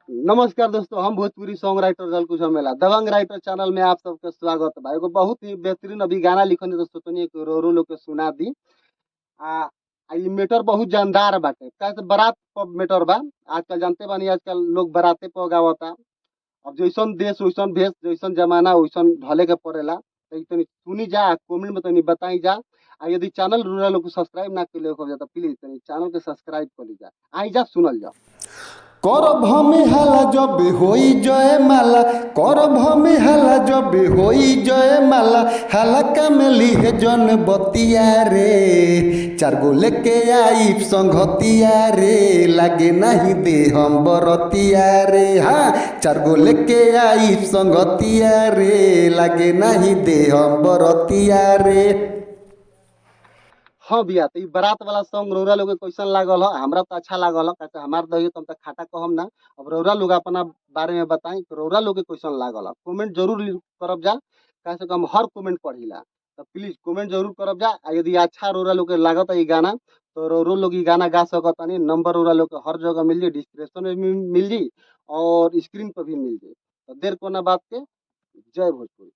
नमस्कार दोस्तों, हम भोजपुरी सॉन्ग राइटर जलकुश मेला दबंग राइटर चैनल में आप सबका स्वागत है। भाई को बहुत ही बेहतरीन अभी गाना लिखने तो सोचनी कि रो रो लोग के सुना दी। आ ई मैटर बहुत जानदार बाटे कैसे बारात पर मैटर बा। आजकल जानते बानी, आजकल लोग बाराते पर गावता। अब जैसन देश वैसन भेष, जैसन जमाना वैसन ढले के पड़ेला। तो तनी सुनी जा, कमेंट में तनी बताई जा। आ यदि चैनल रूरल लोग को सब्सक्राइब ना कर हो जाता, प्लीज तनी चैनल के सब्सक्राइब कर लीजा। आई जा सुनल जा। करभ में हाला जब होई जय माला, करभ में हाला जब होई जय माला, हलका में लिहे जन बतिया रे, चार गो लेके आई संगतिया रे, लागे नहीं दे हम बरतिया रे। हाँ, चार गो लेके आई संगतिया रे, लागे नहीं दे हम बरतिया रे। हाँ भैया, तो ई बारात वाला सॉन्ग रौरा लोग के कैसन लागल हो? हमरा तो अच्छा लागल हो, काहे हमार दही तुम तक खाटा कहम ना। अब रौरा लोग अपना बारे में बताई कि रौरा लोग के कैसन लागल हो। कमेंट जरूर करब जा, काहे से कि हम हर कमेंट पढ़िला। तो प्लीज कमेंट जरूर करब जा। आ यदि अच्छा रौरा लोग के लागत है ई गाना, तो रौरो लोग ई गाना गा सकतानी। नंबर रौरा लोग के हर जगह मिल जाई, डिस्क्रिप्शन में भी मिल जाई और स्क्रीन पर भी मिल जाई। तो देर कोना बात के, जय भोजपुरी।